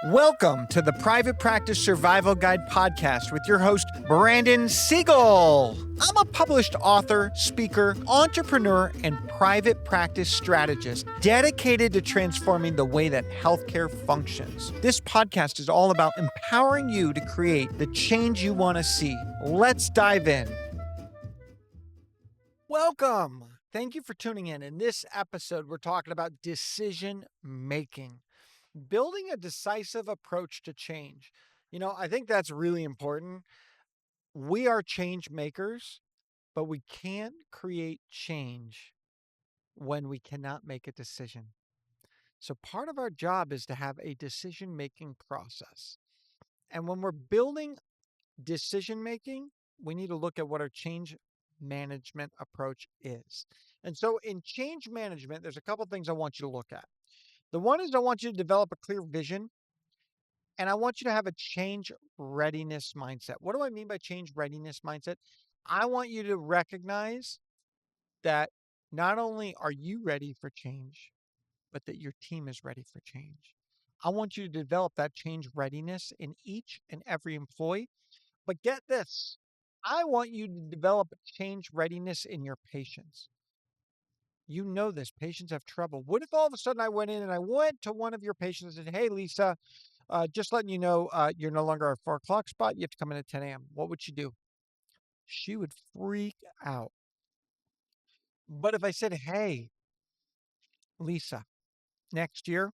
Welcome to the Private Practice Survival Guide podcast with your host, Brandon Seigel. I'm a published author, speaker, entrepreneur, and private practice strategist dedicated to transforming the way that healthcare functions. This podcast is all about empowering you to create the change you want to see. Let's dive in. Welcome. Thank you for tuning in. In this episode, we're talking about decision making. Building a decisive approach to change. I think that's really important. We are change makers, but we can't create change when we cannot make a decision. So part of our job is to have a decision-making process. And when we're building decision-making, we need to look at what our change management approach is. And so in change management, there's a couple things I want you to look at. The one is I want you to develop a clear vision. And I want you to have a change readiness mindset. What do I mean by change readiness mindset? I want you to recognize that not only are you ready for change, but that your team is ready for change. I want you to develop that change readiness in each and every employee. But get this, I want you to develop change readiness in your patients. You know this, patients have trouble. What if all of a sudden I went in and I went to one of your patients and said, "Hey, Lisa, just letting you know, you're no longer a 4 o'clock spot. You have to come in at 10 a.m. What would you do?" She would freak out. But if I said, "Hey, Lisa, next year,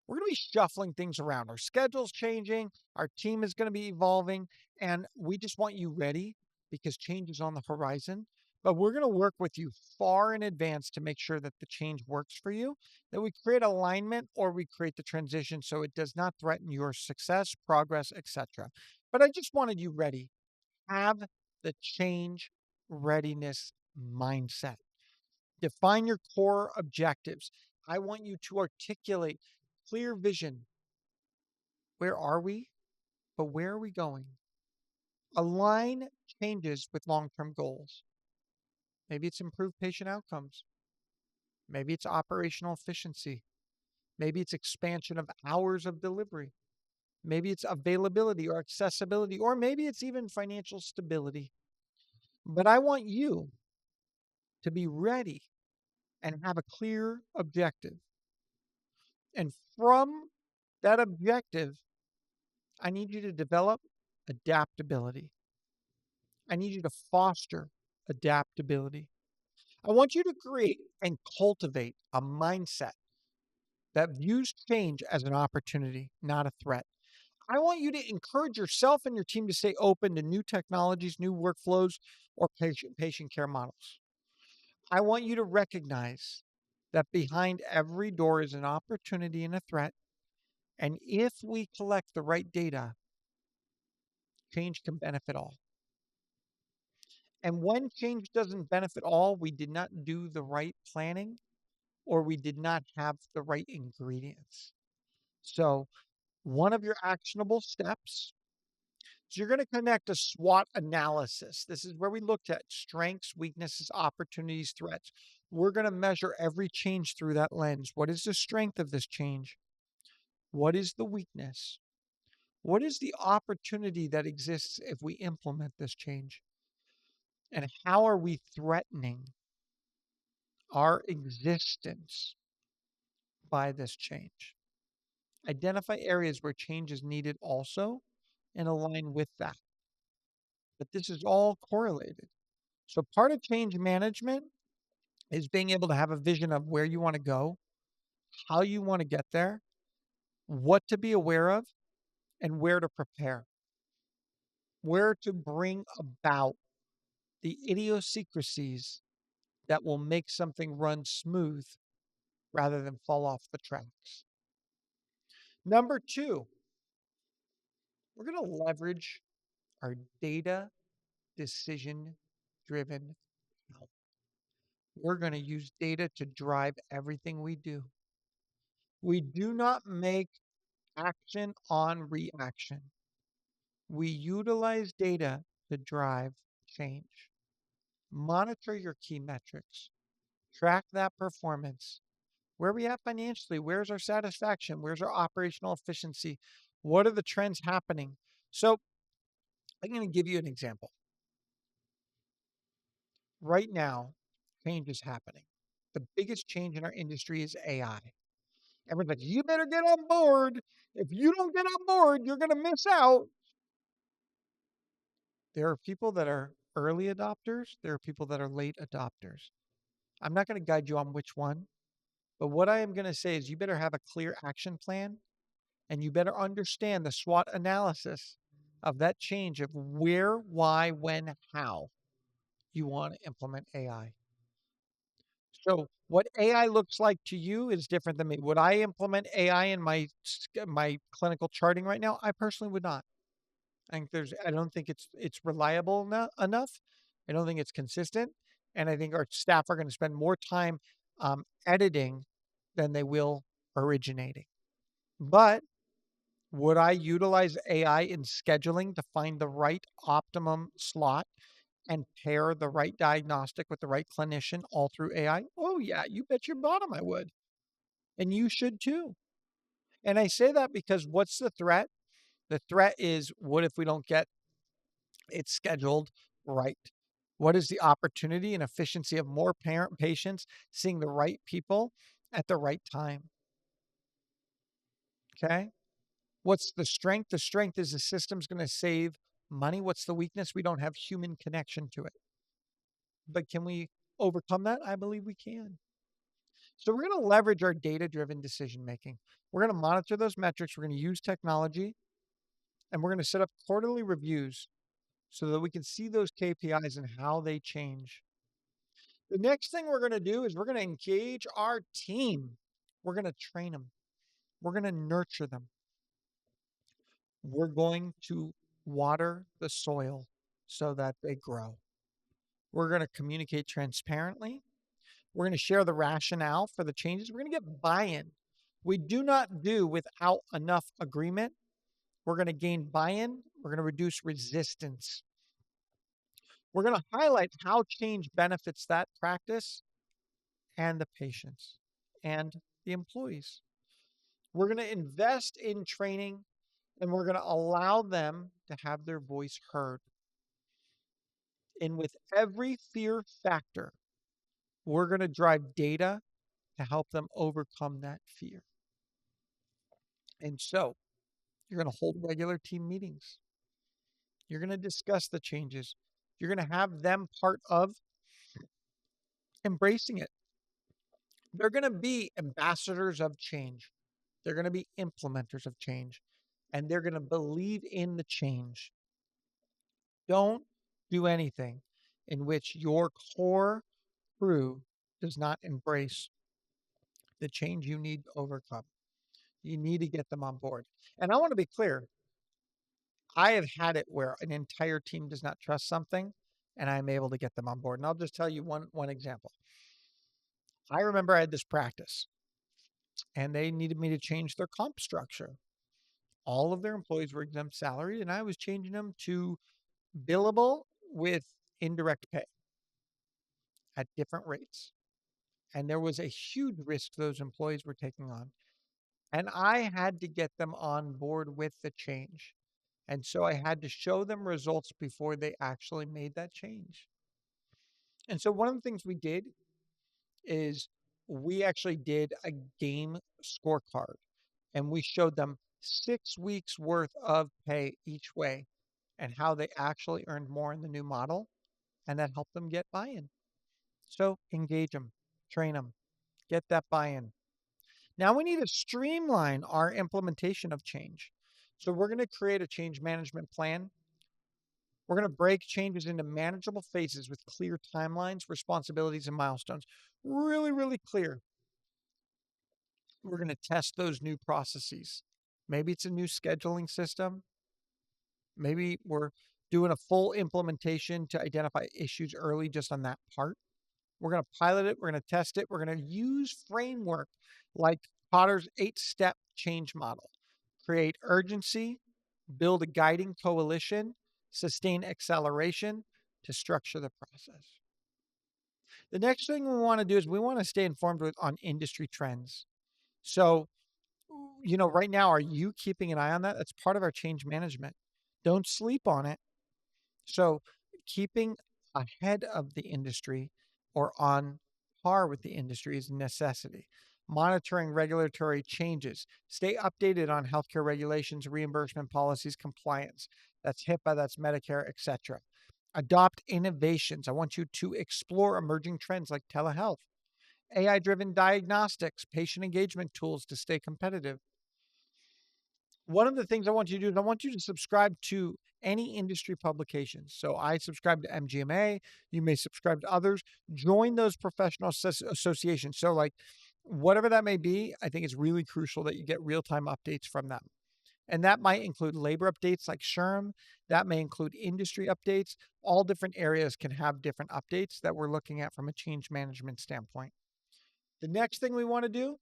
we're going to be shuffling things around. Our schedule's changing. Our team is going to be evolving. And we just want you ready because change is on the horizon. But we're going to work with you far in advance to make sure that the change works for you, that we create alignment or we create the transition so it does not threaten your success, progress, etc. But I just wanted you ready. Have the change readiness mindset. Define your core objectives. I want you to articulate clear vision. Where are we? But where are we going? Align changes with long-term goals. Maybe it's improved patient outcomes. Maybe it's operational efficiency. Maybe it's expansion of hours of delivery. Maybe it's availability or accessibility, or maybe it's even financial stability. But I want you to be ready and have a clear objective. And from that objective, I need you to develop adaptability. I need you to foster adaptability. I want you to create and cultivate a mindset that views change as an opportunity, not a threat. I want you to encourage yourself and your team to stay open to new technologies, new workflows, or patient care models. I want you to recognize that behind every door is an opportunity and a threat. And if we collect the right data, change can benefit all. And when change doesn't benefit all, we did not do the right planning or we did not have the right ingredients. So one of your actionable steps is you're going to connect a SWOT analysis. This is where we looked at strengths, weaknesses, opportunities, threats. We're going to measure every change through that lens. What is the strength of this change? What is the weakness? What is the opportunity that exists if we implement this change? And how are we threatening our existence by this change? Identify areas where change is needed also and align with that. But this is all correlated. So part of change management is being able to have a vision of where you want to go, how you want to get there, what to be aware of, and where to prepare, where to bring about the idiosyncrasies that will make something run smooth rather than fall off the tracks. Number two, we're going to leverage our data decision driven health. We're going to use data to drive everything we do. We do not make action on reaction. We utilize data to drive change. Monitor your key metrics. Track that performance Where are we at financially? Where's our satisfaction? Where's our operational efficiency? What are the trends happening? So I'm going to give you an example. Right now, change is happening. The biggest change in our industry is AI. Everyone's like, you better get on board. If you don't get on board, you're going to miss out. There are people that are early adopters, there are people that are late adopters. I'm not going to guide you on which one, but what I am going to say is you better have a clear action plan and you better understand the SWOT analysis of that change of where, why, when, how you want to implement AI. So what AI looks like to you is different than me. Would I implement AI in my clinical charting right now? I personally would not. I don't think it's reliable enough. I don't think it's consistent, and I think our staff are going to spend more time editing than they will originating. But would I utilize AI in scheduling to find the right optimum slot and pair the right diagnostic with the right clinician all through AI? Oh yeah, you bet your bottom I would. And you should too. And I say that because what's the threat? The threat is what if we don't get it scheduled right? What is the opportunity and efficiency of more parent patients seeing the right people at the right time? Okay. What's the strength? The strength is the system's going to save money. What's the weakness? We don't have human connection to it. But can we overcome that? I believe we can. So we're going to leverage our data-driven decision making. We're going to monitor those metrics. We're going to use technology, and we're going to set up quarterly reviews so that we can see those KPIs and how they change. The next thing we're going to do is we're going to engage our team. We're going to train them. We're going to nurture them. We're going to water the soil so that they grow. We're going to communicate transparently. We're going to share the rationale for the changes. We're going to get buy-in. We do not do without enough agreement. We're going to gain buy-in. We're going to reduce resistance. We're going to highlight how change benefits that practice and the patients and the employees. We're going to invest in training and we're going to allow them to have their voice heard. And with every fear factor, we're going to drive data to help them overcome that fear. And so you're going to hold regular team meetings. You're going to discuss the changes. You're going to have them part of embracing it. They're going to be ambassadors of change. They're going to be implementers of change. And they're going to believe in the change. Don't do anything in which your core crew does not embrace the change you need to overcome. You need to get them on board. And I want to be clear. I have had it where an entire team does not trust something and I'm able to get them on board. And I'll just tell you one example. I remember I had this practice and they needed me to change their comp structure. All of their employees were exempt salary and I was changing them to billable with indirect pay at different rates. And there was a huge risk those employees were taking on. And I had to get them on board with the change. And so I had to show them results before they actually made that change. And so one of the things we did is we actually did a game scorecard and we showed them 6 weeks worth of pay each way and how they actually earned more in the new model. And that helped them get buy-in. So engage them, train them, get that buy-in. Now we need to streamline our implementation of change. So we're going to create a change management plan. We're going to break changes into manageable phases with clear timelines, responsibilities, and milestones. Really, really clear. We're going to test those new processes. Maybe it's a new scheduling system. Maybe we're doing a full implementation to identify issues early just on that part. We're going to pilot it. We're going to test it. We're going to use framework like Potter's 8-step change model. Create urgency, build a guiding coalition, sustain acceleration to structure the process. The next thing we want to do is we want to stay informed on industry trends. So, right now, are you keeping an eye on that? That's part of our change management. Don't sleep on it. So, keeping ahead of the industry or on par with the industry is a necessity. Monitoring regulatory changes, stay updated on healthcare regulations, reimbursement policies, compliance. That's HIPAA, that's Medicare, etc. Adopt innovations. I want you to explore emerging trends like telehealth, AI driven diagnostics, patient engagement tools to stay competitive. One of the things I want you to do is I want you to subscribe to any industry publications. So I subscribe to MGMA. You may subscribe to others. Join those professional associations. So, like, whatever that may be, I think it's really crucial that you get real time updates from them. And that might include labor updates like SHRM. That may include industry updates. All different areas can have different updates that we're looking at from a change management standpoint. The next thing we want to do,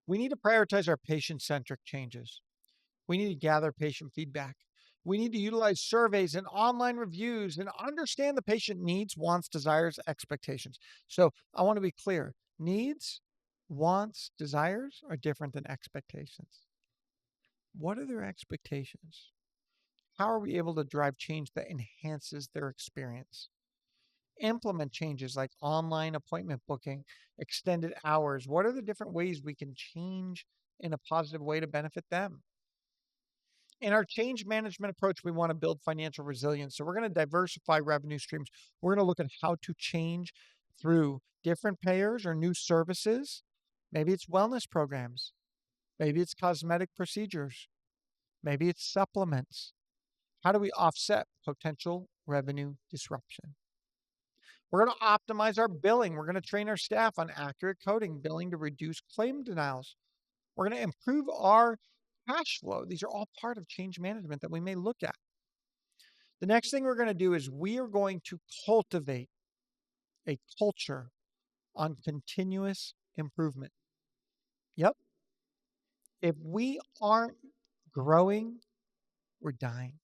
we need to prioritize our patient centric changes. We need to gather patient feedback. We need to utilize surveys and online reviews and understand the patient needs, wants, desires, expectations. So I want to be clear, needs, wants, desires are different than expectations. What are their expectations? How are we able to drive change that enhances their experience? Implement changes like online appointment booking, extended hours. What are the different ways we can change in a positive way to benefit them? In our change management approach, we want to build financial resilience. So we're going to diversify revenue streams. We're going to look at how to change through different payers or new services. Maybe it's wellness programs. Maybe it's cosmetic procedures. Maybe it's supplements. How do we offset potential revenue disruption? We're going to optimize our billing. We're going to train our staff on accurate coding, billing to reduce claim denials. We're going to improve our cash flow. These are all part of change management that we may look at. The next thing we're going to do is we are going to cultivate a culture on continuous improvement. Yep. If we aren't growing, we're dying.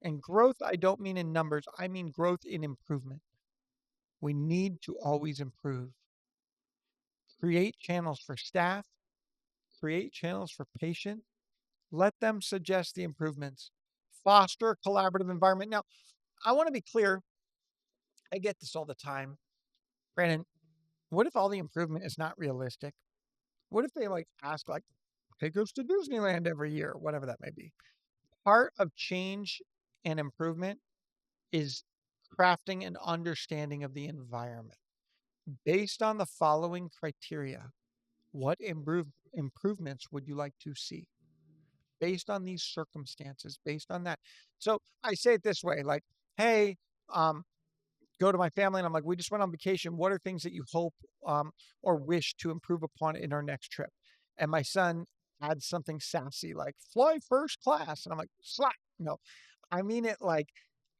And growth, I don't mean in numbers, I mean growth in improvement. We need to always improve. Create channels for staff, create channels for patients. Let them suggest the improvements. Foster a collaborative environment. Now, I want to be clear. I get this all the time. Brandon, what if all the improvement is not realistic? What if they ask take us to Disneyland every year, whatever that may be? Part of change and improvement is crafting an understanding of the environment based on the following criteria. What improvements would you like to see based on these circumstances, based on that? So I say it this way, hey, go to my family and I'm like, we just went on vacation. What are things that you hope or wish to improve upon in our next trip? And my son had something sassy like fly first class. And I'm like, slap. No, I mean it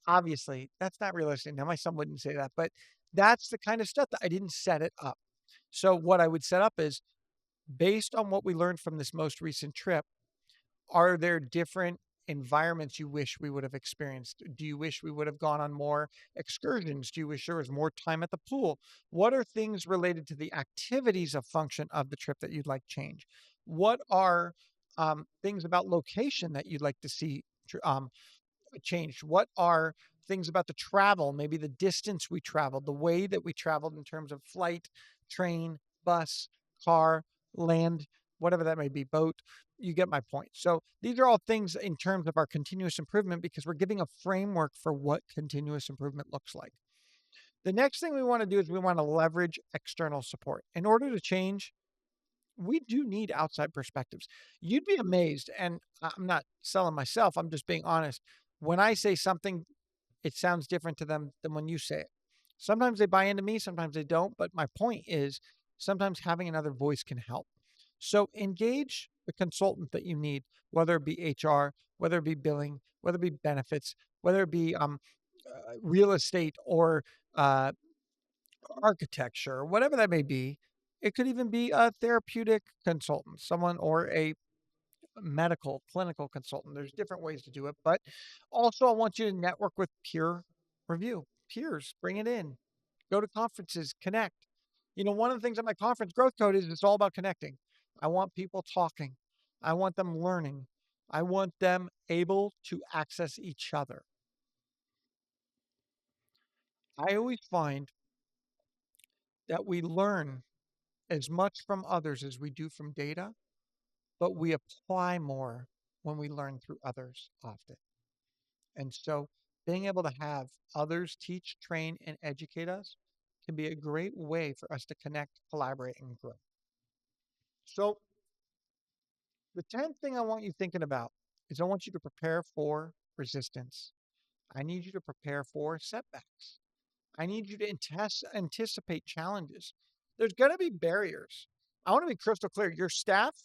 obviously that's not realistic. Now my son wouldn't say that, but that's the kind of stuff that I didn't set it up. So what I would set up is based on what we learned from this most recent trip, are there different environments you wish we would have experienced? Do you wish we would have gone on more excursions? Do you wish there was more time at the pool? What are things related to the activities of function of the trip that you'd like change? What are things about location that you'd like to see changed? What are things about the travel, maybe the distance we traveled, the way that we traveled in terms of flight, train, bus, car, land, whatever that may be, boat? You get my point. So these are all things in terms of our continuous improvement because we're giving a framework for what continuous improvement looks like. The next thing we want to do is we want to leverage external support. In order to change, we do need outside perspectives. You'd be amazed, and I'm not selling myself, I'm just being honest. When I say something, it sounds different to them than when you say it. Sometimes they buy into me, sometimes they don't. But my point is sometimes having another voice can help. So engage the consultant that you need, whether it be HR, whether it be billing, whether it be benefits, whether it be real estate or uh, architecture, whatever that may be. It could even be a therapeutic consultant, someone or a medical clinical consultant. There's different ways to do it, but also I want you to network with peer review. Peers, bring it in. Go to conferences, connect. One of the things at my conference, Growth Code, is it's all about connecting. I want people talking. I want them learning. I want them able to access each other. I always find that we learn as much from others as we do from data, but we apply more when we learn through others often. And so being able to have others teach, train, and educate us can be a great way for us to connect, collaborate, and grow. So the 10th thing I want you thinking about is I want you to prepare for resistance. I need you to prepare for setbacks. I need you to anticipate challenges. There's going to be barriers. I want to be crystal clear. Your staff,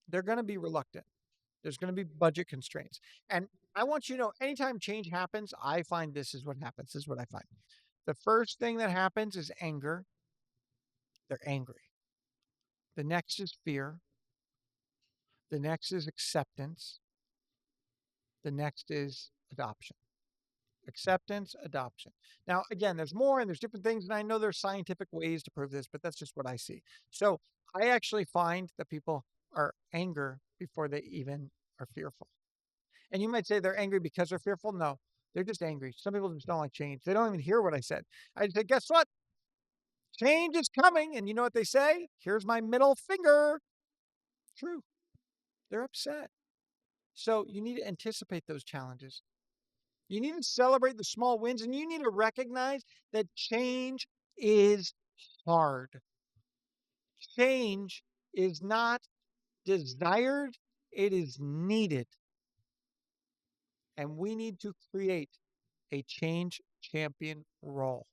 they're going to be reluctant. There's going to be budget constraints. And I want you to know anytime change happens, I find this is what happens. This is what I find. The first thing that happens is anger. They're angry. The next is fear. The next is acceptance. The next is adoption. Acceptance, adoption. Now, again, there's more and there's different things, and I know there's scientific ways to prove this, but that's just what I see. So I actually find that people are angry before they even are fearful. And you might say they're angry because they're fearful. No, they're just angry. Some people just don't like change. They don't even hear what I said. I said, guess what? Change is coming. And you know what they say? Here's my middle finger. True. They're upset. So you need to anticipate those challenges. You need to celebrate the small wins, and you need to recognize that change is hard. Change is not desired, it is needed. And we need to create a change champion role.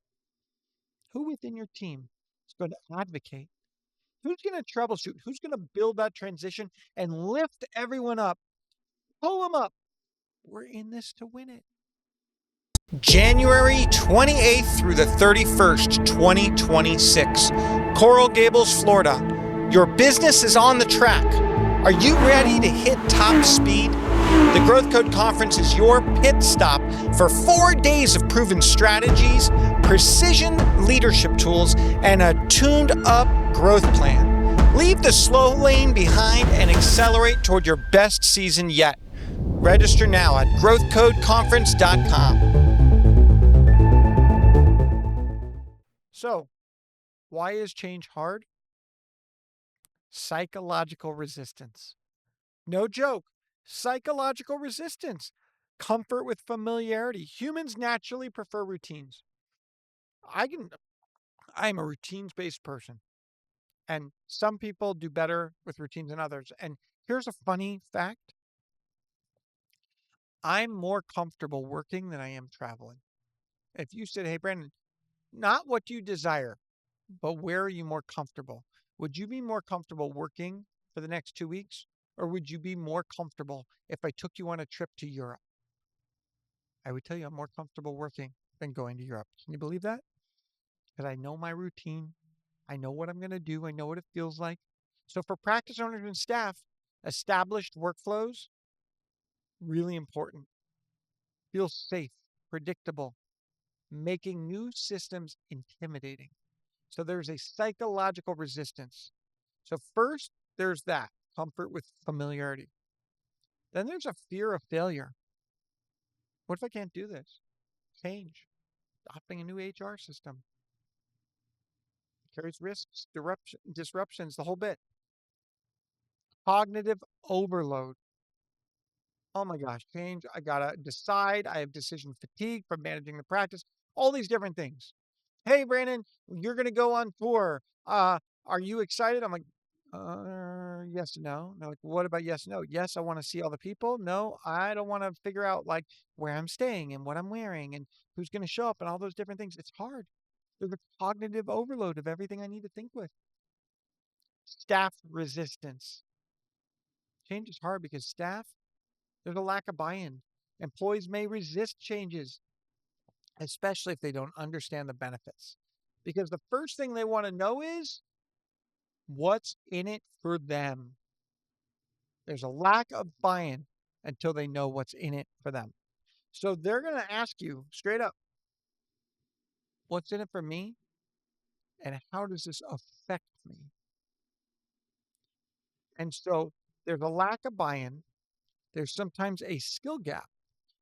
Who within your team is going to advocate? Who's going to troubleshoot? Who's going to build that transition and lift everyone up? Pull them up. We're in this to win it. January 28th through the 31st, 2026. Coral Gables, Florida. Your business is on the track. Are you ready to hit top speed? The Growth Code Conference is your pit stop for 4 days of proven strategies, precision leadership tools, and a tuned-up growth plan. Leave the slow lane behind and accelerate toward your best season yet. Register now at growthcodeconference.com. So, why is change hard? Psychological resistance. No joke. Psychological resistance. Comfort with familiarity. Humans naturally prefer routines. I'm a routines-based person. And some people do better with routines than others. And here's a funny fact. I'm more comfortable working than I am traveling. If you said, hey, Brandon, not what you desire, but where are you more comfortable? Would you be more comfortable working for the next 2 weeks? Or would you be more comfortable if I took you on a trip to Europe? I would tell you I'm more comfortable working than going to Europe. Can you believe that? Because I know my routine. I know what I'm going to do. I know what it feels like. So for practice owners and staff, established workflows, really important. Feel safe, predictable, making new systems intimidating. So there's a psychological resistance. So first, there's that comfort with familiarity. Then there's a fear of failure. What if I can't do this? Change. Adopting a new HR system. Carries risks, disruptions, the whole bit. Cognitive overload. Oh my gosh, change. I got to decide. I have decision fatigue from managing the practice. All these different things. Hey, Brandon, you're going to go on tour. Are you excited? I'm like, yes and no. And they're like, what about yes and no? Yes, I want to see all the people. No, I don't want to figure out like where I'm staying and what I'm wearing and who's going to show up and all those different things. It's hard. There's a cognitive overload of everything I need to think with. Staff resistance. Change is hard because staff, there's a lack of buy-in. Employees may resist changes, especially if they don't understand the benefits. Because the first thing they want to know is what's in it for them. There's a lack of buy-in until they know what's in it for them. So they're going to ask you straight up, what's in it for me? And how does this affect me? And so there's a lack of buy-in. There's sometimes a skill gap.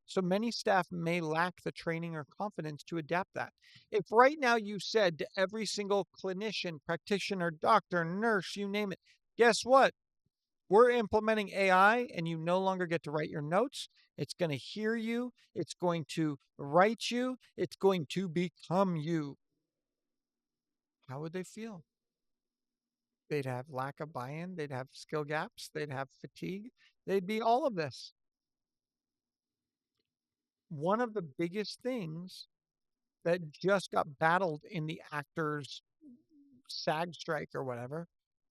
So many staff may lack the training or confidence to adapt that. If right now you said to every single clinician, practitioner, doctor, nurse, you name it, guess what? We're implementing AI and you no longer get to write your notes. It's going to hear you. It's going to write you. It's going to become you. How would they feel? They'd have lack of buy in. They'd have skill gaps. They'd have fatigue. They'd be all of this. One of the biggest things that just got battled in the actors' SAG strike or whatever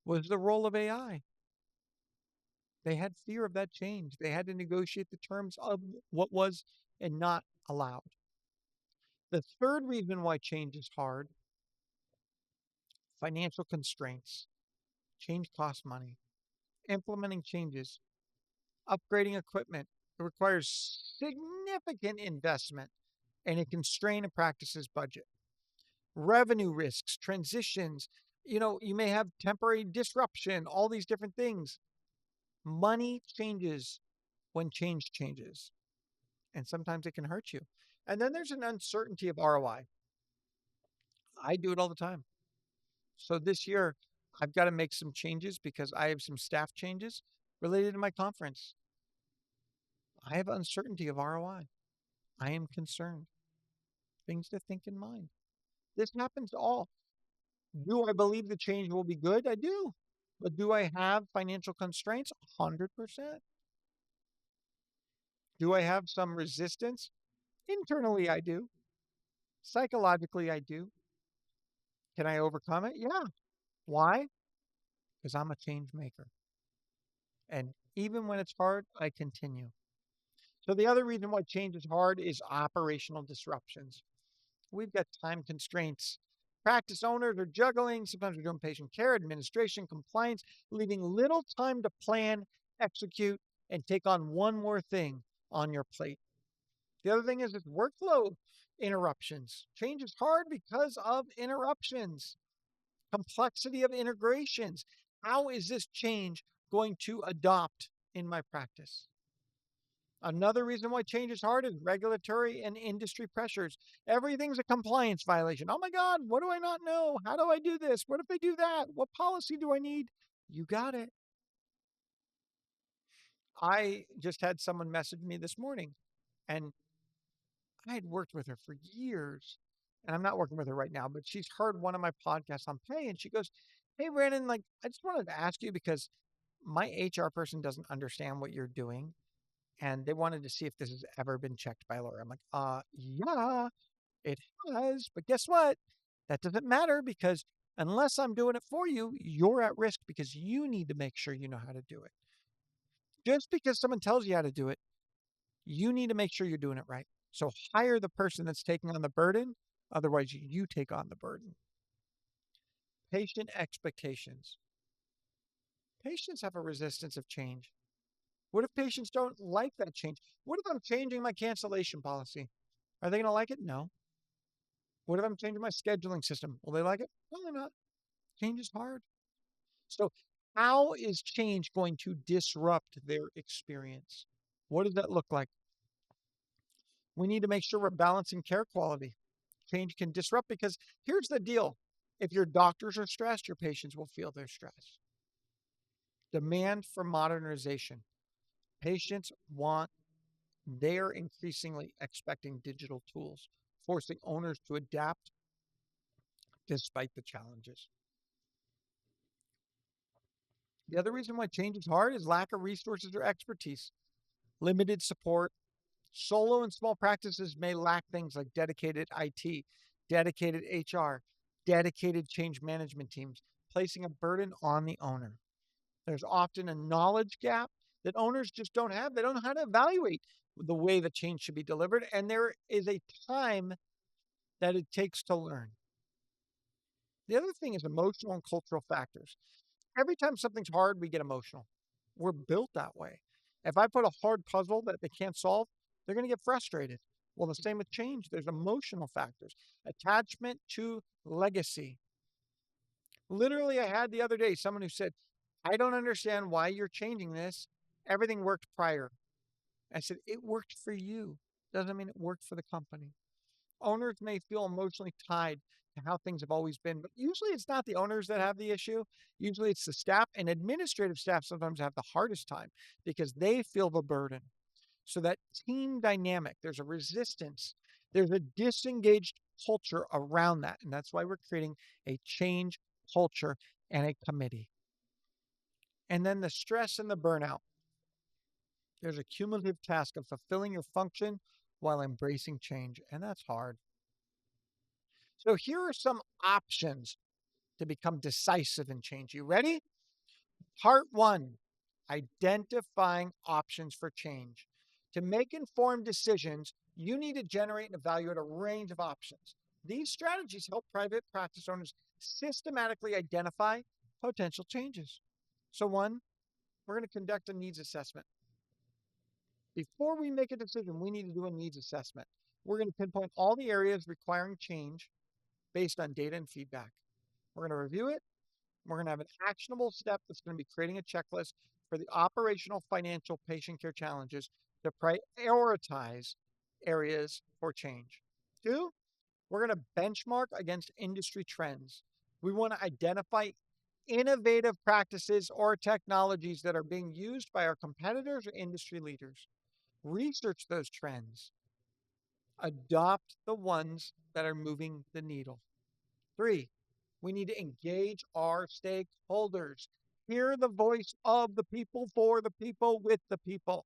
was the role of AI. They had fear of that change. They had to negotiate the terms of what was and not allowed. The third reason why change is hard, financial constraints. Change costs money. Implementing changes, upgrading equipment, it requires significant investment and it can strain a practice's budget. Revenue risks, transitions, you may have temporary disruption, all these different things. Money changes when change changes, and sometimes it can hurt you. And then there's an uncertainty of ROI. I do it all the time. So this year, I've got to make some changes because I have some staff changes related to my conference. I have uncertainty of ROI. I am concerned. Things to think in mind. This happens to all. Do I believe the change will be good? I do. But do I have financial constraints? 100%. Do I have some resistance? Internally, I do. Psychologically, I do. Can I overcome it? Yeah. Why? Because I'm a change maker. And even when it's hard, I continue. So the other reason why change is hard is operational disruptions. We've got time constraints. Practice owners are juggling. Sometimes we're doing patient care, administration, compliance, leaving little time to plan, execute, and take on one more thing on your plate. The other thing is workflow interruptions. Change is hard because of interruptions, complexity of integrations. How is this change going to adopt in my practice? Another reason why change is hard is regulatory and industry pressures. Everything's a compliance violation. Oh my God, what do I not know? How do I do this? What if I do that? What policy do I need? You got it. I just had someone message me this morning, and I had worked with her for years. And I'm not working with her right now, but she's heard one of my podcasts on pay. And she goes, "Hey, Brandon, I just wanted to ask you because my HR person doesn't understand what you're doing. And they wanted to see if this has ever been checked by a lawyer." I'm like, yeah, it has. But guess what? That doesn't matter because unless I'm doing it for you, you're at risk because you need to make sure you know how to do it. Just because someone tells you how to do it, you need to make sure you're doing it right. So hire the person that's taking on the burden. Otherwise, you take on the burden. Patient expectations. Patients have a resistance of change. What if patients don't like that change? What if I'm changing my cancellation policy? Are they going to like it? No. What if I'm changing my scheduling system? Will they like it? Probably not. Change is hard. So, how is change going to disrupt their experience? What does that look like? We need to make sure we're balancing care quality. Change can disrupt because here's the deal. If your doctors are stressed, your patients will feel their stress. Demand for modernization. Patients want, they're increasingly expecting digital tools, forcing owners to adapt despite the challenges. The other reason why change is hard is lack of resources or expertise, limited support. Solo and small practices may lack things like dedicated IT, dedicated HR, dedicated change management teams, placing a burden on the owner. There's often a knowledge gap that owners just don't have. They don't know how to evaluate the way the change should be delivered. And there is a time that it takes to learn. The other thing is emotional and cultural factors. Every time something's hard, we get emotional. We're built that way. If I put a hard puzzle that they can't solve, they're going to get frustrated. Well, the same with change. There's emotional factors, attachment to legacy. Literally, I had the other day someone who said, I don't understand why you're changing this. Everything worked prior. I said, it worked for you. Doesn't mean it worked for the company. Owners may feel emotionally tied to how things have always been, but usually it's not the owners that have the issue. Usually it's the staff, and administrative staff sometimes have the hardest time because they feel the burden. So that team dynamic, there's a resistance, there's a disengaged culture around that. And that's why we're creating a change culture and a committee. And then the stress and the burnout. There's a cumulative task of fulfilling your function while embracing change, and that's hard. So here are some options to become decisive in change. You ready? Part one, identifying options for change. To make informed decisions, you need to generate and evaluate a range of options. These strategies help private practice owners systematically identify potential changes. So, one, we're going to conduct a needs assessment. Before we make a decision, we need to do a needs assessment. We're going to pinpoint all the areas requiring change based on data and feedback. We're going to review it. We're going to have an actionable step that's going to be creating a checklist for the operational, financial, patient care challenges to prioritize areas for change. Two, we're going to benchmark against industry trends. We want to identify innovative practices or technologies that are being used by our competitors or industry leaders. Research those trends. Adopt the ones that are moving the needle. Three, we need to engage our stakeholders. Hear the voice of the people, for the people, with the people.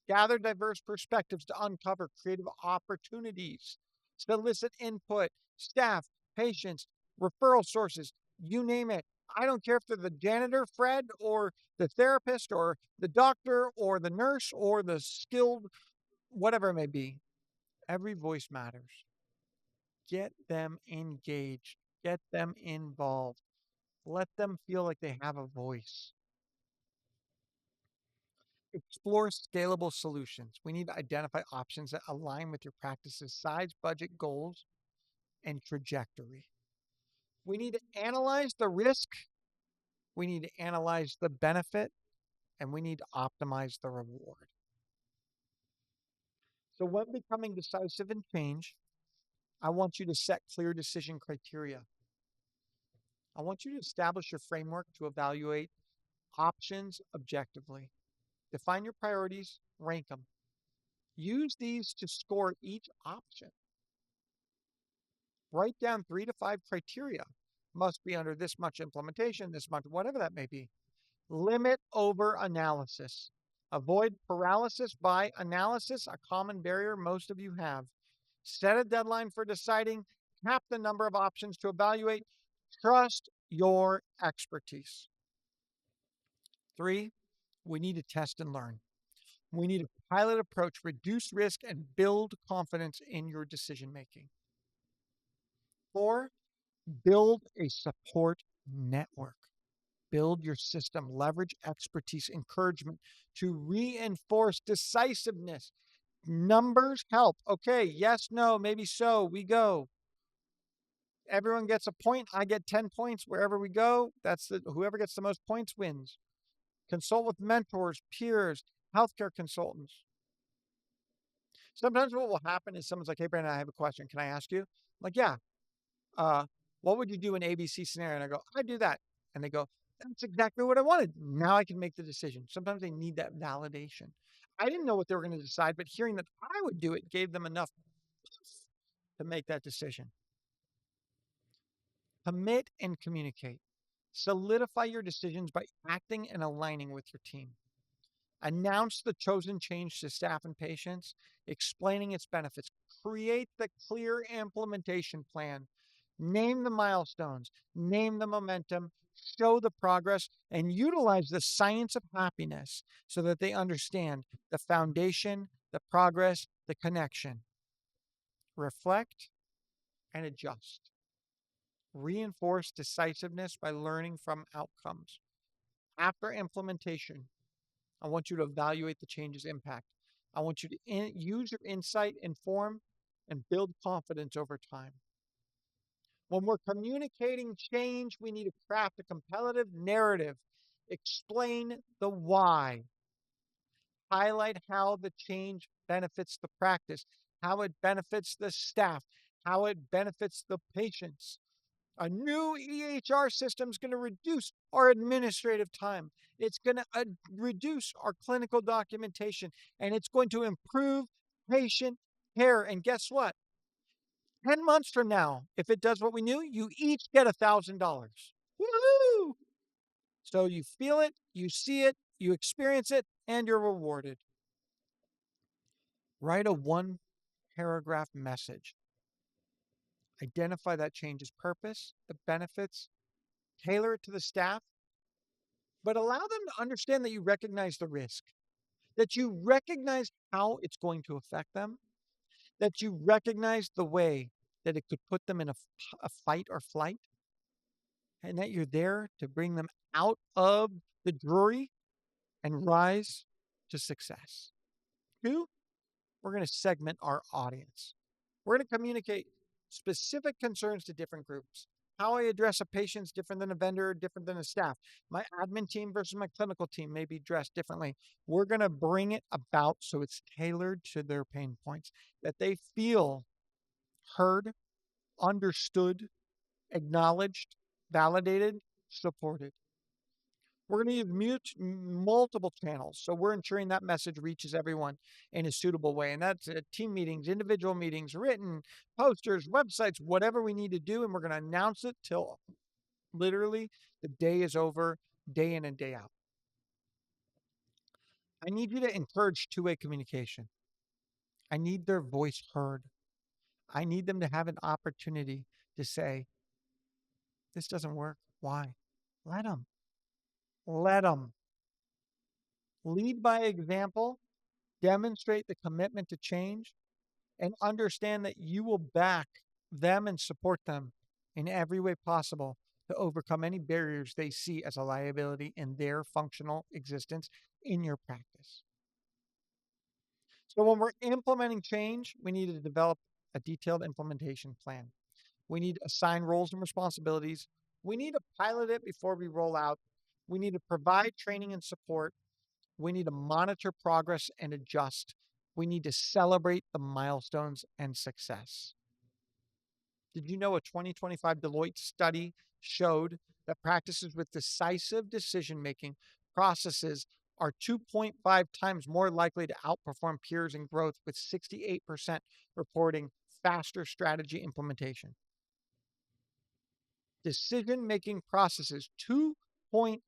Gather diverse perspectives to uncover creative opportunities. Solicit input, staff, patients, referral sources, you name it. I don't care if they're the janitor, Fred, or the therapist, or the doctor, or the nurse, or the skilled, whatever it may be. Every voice matters. Get them engaged, get them involved, let them feel like they have a voice. Explore scalable solutions. We need to identify options that align with your practice's size, budget, goals, and trajectory. We need to analyze the risk, we need to analyze the benefit, and we need to optimize the reward. So, when becoming decisive in change, I want you to set clear decision criteria. I want you to establish your framework to evaluate options objectively. Define your priorities, rank them. Use these to score each option. Write down 3 to 5 criteria. Must be under this much implementation, this much, whatever that may be. Limit over analysis. Avoid paralysis by analysis, a common barrier most of you have. Set a deadline for deciding. Cap the number of options to evaluate. Trust your expertise. 3, we need to test and learn. We need a pilot approach, reduce risk, and build confidence in your decision making. 4, build a support network. Build your system, leverage expertise, encouragement to reinforce decisiveness. Numbers help. Okay, yes, no, maybe so, we go. Everyone gets a point. I get 10 points wherever we go. Whoever gets the most points wins. Consult with mentors, peers, healthcare consultants. Sometimes what will happen is someone's like, hey, Brandon, I have a question. Can I ask you? I'm like, yeah. What would you do in ABC scenario? And I go, I do that. And they go, that's exactly what I wanted. Now I can make the decision. Sometimes they need that validation. I didn't know what they were going to decide, but hearing that I would do it gave them enough to make that decision. Commit and communicate. Solidify your decisions by acting and aligning with your team. Announce the chosen change to staff and patients, explaining its benefits. Create the clear implementation plan. Name the milestones, name the momentum, show the progress, and utilize the science of happiness so that they understand the foundation, the progress, the connection. Reflect and adjust. Reinforce decisiveness by learning from outcomes. After implementation, I want you to evaluate the change's impact. I want you to use your insight, inform, and build confidence over time. When we're communicating change, we need to craft a competitive narrative, explain the why, highlight how the change benefits the practice, how it benefits the staff, how it benefits the patients. A new EHR system is going to reduce our administrative time. It's going to reduce our clinical documentation, and it's going to improve patient care. And guess what? 10 months from now, if it does what we knew, you each get $1,000. Woohoo! So you feel it, you see it, you experience it, and you're rewarded. Write a 1-paragraph message. Identify that change's purpose, the benefits, tailor it to the staff, but allow them to understand that you recognize the risk, that you recognize how it's going to affect them, that you recognize the way that it could put them in a fight or flight, and that you're there to bring them out of the drury and rise to success. 2, we're going to segment our audience. We're going to communicate specific concerns to different groups. How I address a patient is different than a vendor, different than a staff. My admin team versus my clinical team may be dressed differently. We're going to bring it about so it's tailored to their pain points, that they feel heard, understood, acknowledged, validated, supported. We're going to use multiple channels, so we're ensuring that message reaches everyone in a suitable way. And that's team meetings, individual meetings, written, posters, websites, whatever we need to do. And we're going to announce it till literally the day is over, day in and day out. I need you to encourage two-way communication. I need their voice heard. I need them to have an opportunity to say, this doesn't work. Why? Let them. Let them. Lead by example, demonstrate the commitment to change, and understand that you will back them and support them in every way possible to overcome any barriers they see as a liability in their functional existence in your practice. So when we're implementing change, we need to develop a detailed implementation plan. We need to assign roles and responsibilities. We need to pilot it before we roll out. We need to provide training and support. We need to monitor progress and adjust. We need to celebrate the milestones and success. Did you know a 2025 Deloitte study showed that practices with decisive decision-making processes are 2.5 times more likely to outperform peers in growth, with 68% reporting faster strategy implementation? Decision-making processes 2.5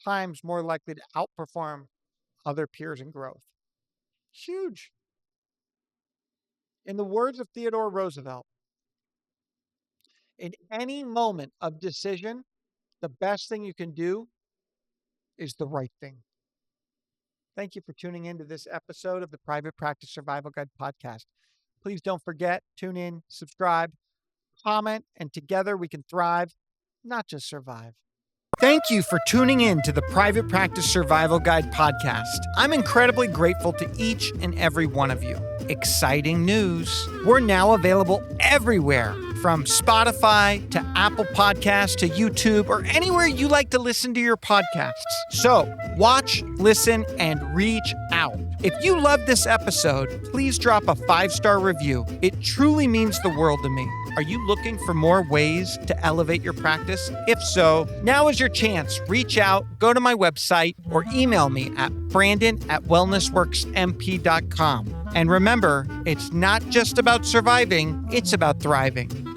times more likely to outperform other peers in growth. Huge. In the words of Theodore Roosevelt, in any moment of decision, the best thing you can do is the right thing. Thank you for tuning in to this episode of the Private Practice Survival Guide podcast. Please don't forget, tune in, subscribe, comment, and together we can thrive, not just survive. Thank you for tuning in to the Private Practice Survival Guide podcast. I'm incredibly grateful to each and every one of you. Exciting news. We're now available everywhere, from Spotify to Apple Podcasts to YouTube or anywhere you like to listen to your podcasts. So watch, listen, and reach out. If you love this episode, please drop a 5-star review. It truly means the world to me. Are you looking for more ways to elevate your practice? If so, now is your chance. Reach out, go to my website, or email me at brandon@wellnessworksmp.com. And remember, it's not just about surviving, it's about thriving.